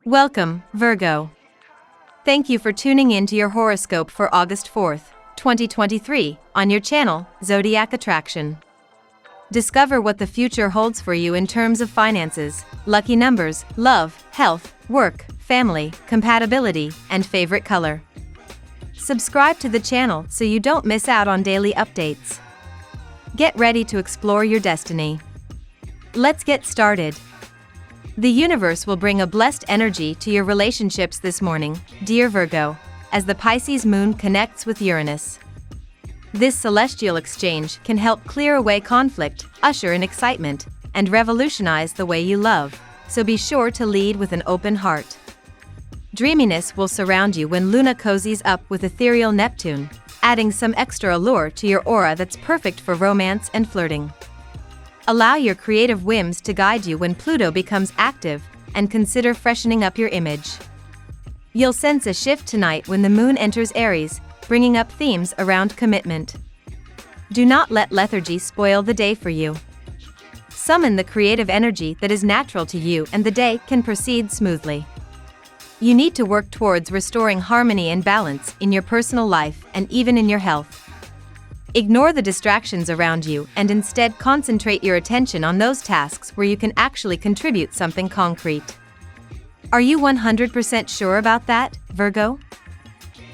Welcome, Virgo. Thank you for tuning in to your horoscope for August 4th, 2023, on your channel, Zodiac Attraction. Discover what the future holds for you in terms of finances, lucky numbers, love, health, work, family, compatibility, and favorite color. Subscribe to the channel so you don't miss out on daily updates. Get ready to explore your destiny. Let's get started. The universe will bring a blessed energy to your relationships this morning, dear Virgo, as the Pisces moon connects with Uranus. This celestial exchange can help clear away conflict, usher in excitement, and revolutionize the way you love, so be sure to lead with an open heart. Dreaminess will surround you when Luna cozies up with ethereal Neptune, adding some extra allure to your aura that's perfect for romance and flirting. Allow your creative whims to guide you when Pluto becomes active, and consider freshening up your image. You'll sense a shift tonight when the moon enters Aries, bringing up themes around commitment. Do not let lethargy spoil the day for you. Summon the creative energy that is natural to you and the day can proceed smoothly. You need to work towards restoring harmony and balance in your personal life and even in your health. Ignore the distractions around you and instead concentrate your attention on those tasks where you can actually contribute something concrete. Are you 100% sure about that, Virgo?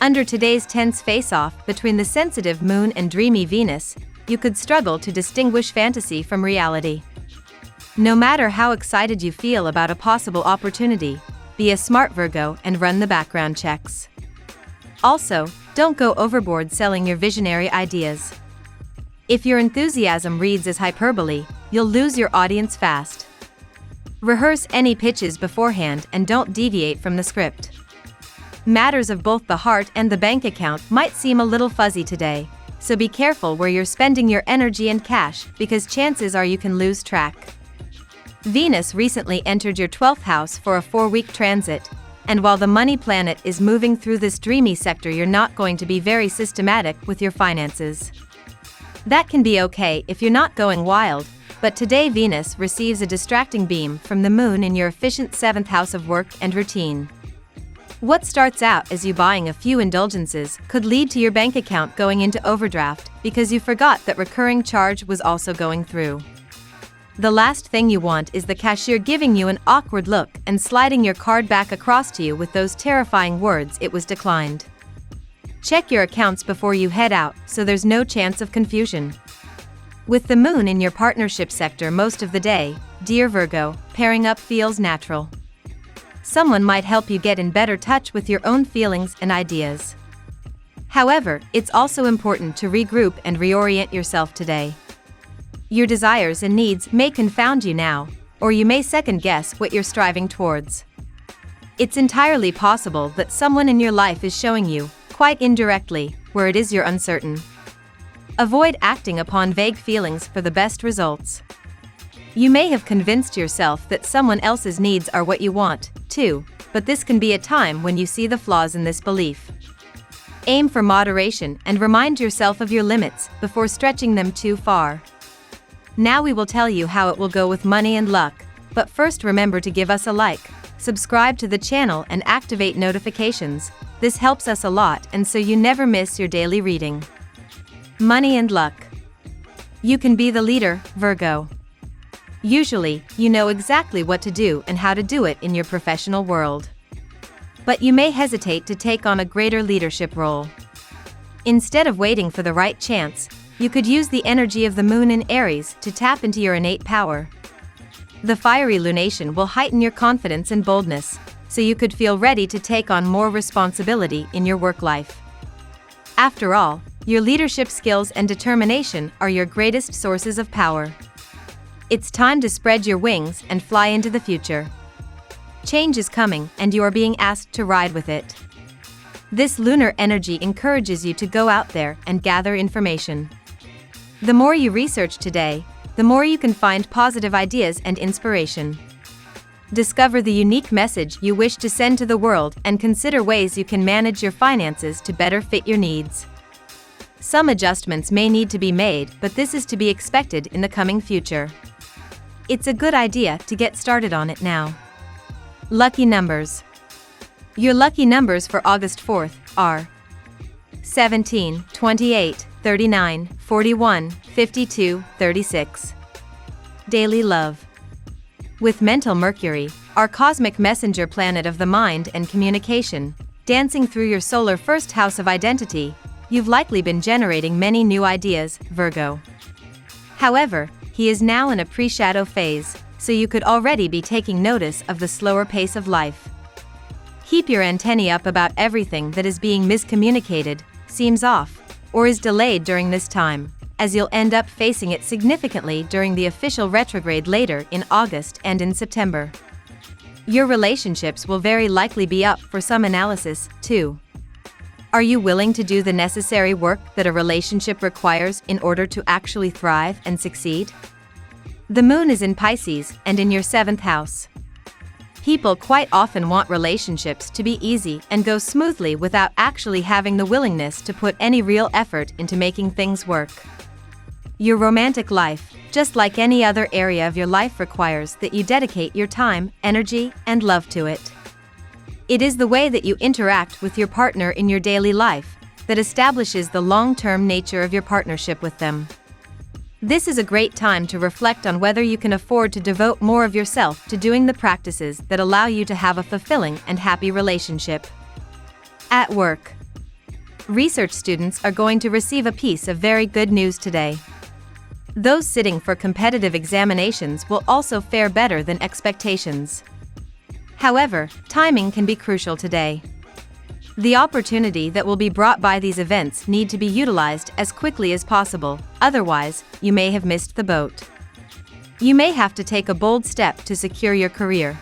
Under today's tense face-off between the sensitive moon and dreamy Venus, you could struggle to distinguish fantasy from reality. No matter how excited you feel about a possible opportunity, be a smart Virgo and run the background checks. Also, don't go overboard selling your visionary ideas. If your enthusiasm reads as hyperbole, you'll lose your audience fast. Rehearse any pitches beforehand and don't deviate from the script. Matters of both the heart and the bank account might seem a little fuzzy today, so be careful where you're spending your energy and cash because chances are you can lose track. Venus recently entered your 12th house for a 4-week transit, and while the money planet is moving through this dreamy sector, you're not going to be very systematic with your finances. That can be okay if you're not going wild, but today Venus receives a distracting beam from the moon in your efficient 7th house of work and routine. What starts out as you buying a few indulgences could lead to your bank account going into overdraft because you forgot that recurring charge was also going through. The last thing you want is the cashier giving you an awkward look and sliding your card back across to you with those terrifying words, "It was declined." Check your accounts before you head out so there's no chance of confusion. With the moon in your partnership sector most of the day, dear Virgo, pairing up feels natural. Someone might help you get in better touch with your own feelings and ideas. However, it's also important to regroup and reorient yourself today. Your desires and needs may confound you now, or you may second-guess what you're striving towards. It's entirely possible that someone in your life is showing you, quite indirectly, where it is you're uncertain. Avoid acting upon vague feelings for the best results. You may have convinced yourself that someone else's needs are what you want, too, but this can be a time when you see the flaws in this belief. Aim for moderation and remind yourself of your limits before stretching them too far. Now we will tell you how it will go with money and luck, but first remember to give us a like, subscribe to the channel and activate notifications. This helps us a lot and so you never miss your daily reading. Money and luck. You can be the leader, Virgo. Usually, you know exactly what to do and how to do it in your professional world. But you may hesitate to take on a greater leadership role. Instead of waiting for the right chance, you could use the energy of the moon in Aries to tap into your innate power. The fiery lunation will heighten your confidence and boldness, so you could feel ready to take on more responsibility in your work life. After all, your leadership skills and determination are your greatest sources of power. It's time to spread your wings and fly into the future. Change is coming and you are being asked to ride with it. This lunar energy encourages you to go out there and gather information. The more you research today, the more you can find positive ideas and inspiration. Discover the unique message you wish to send to the world and consider ways you can manage your finances to better fit your needs. Some adjustments may need to be made, but this is to be expected in the coming future. It's a good idea to get started on it now. Lucky numbers. Your lucky numbers for August 4th are 17, 28, 39, 41, 52, 36. Daily love. With mental Mercury, our cosmic messenger planet of the mind and communication, dancing through your solar first house of identity, you've likely been generating many new ideas, Virgo. However, he is now in a pre-shadow phase, so you could already be taking notice of the slower pace of life. Keep your antennae up about everything that is being miscommunicated, seems off, or is delayed during this time, as you'll end up facing it significantly during the official retrograde later in August and in September. Your relationships will very likely be up for some analysis, too. Are you willing to do the necessary work that a relationship requires in order to actually thrive and succeed? The moon is in Pisces and in your 7th house. People quite often want relationships to be easy and go smoothly without actually having the willingness to put any real effort into making things work. Your romantic life, just like any other area of your life, requires that you dedicate your time, energy, and love to it. It is the way that you interact with your partner in your daily life that establishes the long-term nature of your partnership with them. This is a great time to reflect on whether you can afford to devote more of yourself to doing the practices that allow you to have a fulfilling and happy relationship. At work. Research students are going to receive a piece of very good news today. Those sitting for competitive examinations will also fare better than expectations. However, timing can be crucial today. The opportunity that will be brought by these events need to be utilized as quickly as possible, otherwise, you may have missed the boat. You may have to take a bold step to secure your career.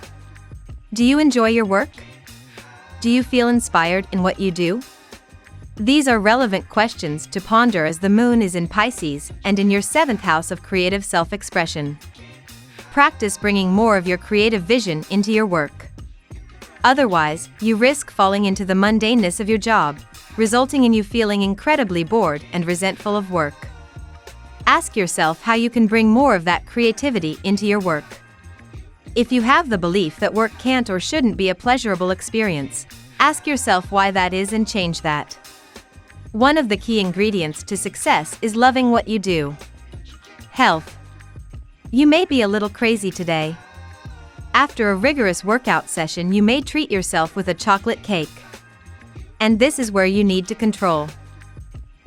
Do you enjoy your work? Do you feel inspired in what you do? These are relevant questions to ponder as the moon is in Pisces and in your 7th house of creative self-expression. Practice bringing more of your creative vision into your work. Otherwise, you risk falling into the mundaneness of your job, resulting in you feeling incredibly bored and resentful of work. Ask yourself how you can bring more of that creativity into your work. If you have the belief that work can't or shouldn't be a pleasurable experience, ask yourself why that is and change that. One of the key ingredients to success is loving what you do. Health. You may be a little crazy today. After a rigorous workout session, you may treat yourself with a chocolate cake. And this is where you need to control.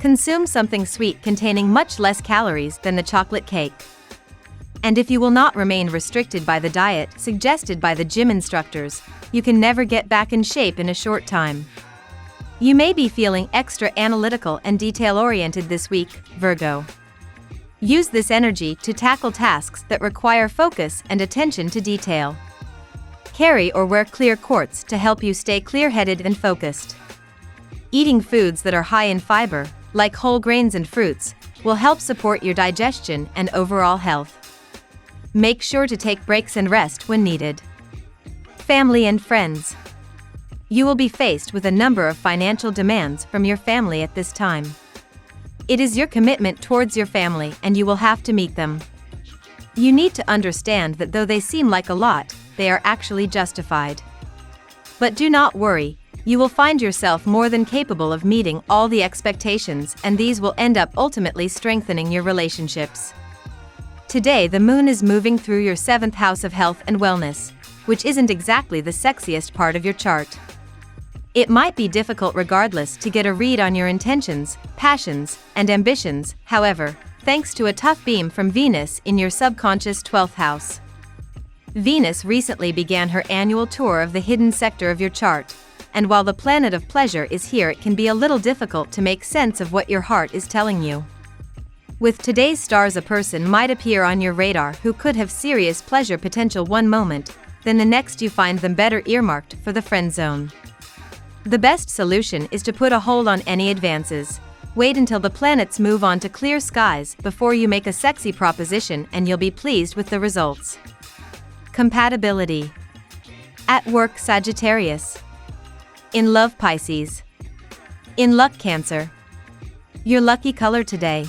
Consume something sweet containing much less calories than the chocolate cake. And if you will not remain restricted by the diet suggested by the gym instructors, you can never get back in shape in a short time. You may be feeling extra analytical and detail-oriented this week, Virgo. Use this energy to tackle tasks that require focus and attention to detail. Carry or wear clear quartz to help you stay clear-headed and focused. Eating foods that are high in fiber, like whole grains and fruits, will help support your digestion and overall health. Make sure to take breaks and rest when needed. Family and friends. You will be faced with a number of financial demands from your family at this time. It is your commitment towards your family and you will have to meet them. You need to understand that though they seem like a lot, they are actually justified. But do not worry, you will find yourself more than capable of meeting all the expectations, and these will end up ultimately strengthening your relationships. Today the moon is moving through your 7th house of health and wellness, which isn't exactly the sexiest part of your chart. It might be difficult regardless to get a read on your intentions, passions, and ambitions, however, thanks to a tough beam from Venus in your subconscious 12th house. Venus recently began her annual tour of the hidden sector of your chart, and while the planet of pleasure is here, it can be a little difficult to make sense of what your heart is telling you. With today's stars, a person might appear on your radar who could have serious pleasure potential one moment, then the next you find them better earmarked for the friend zone. The best solution is to put a hold on any advances. Wait until the planets move on to clear skies before you make a sexy proposition, and you'll be pleased with the results. Compatibility. At work, Sagittarius. In love, Pisces. In luck, Cancer. Your lucky color today: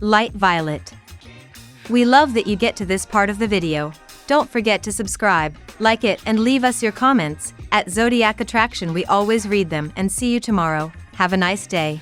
light violet. We love that you get to this part of the video. Don't forget to subscribe, like it, and leave us your comments. At Zodiac Attraction, we always read them, and see you tomorrow. Have a nice day.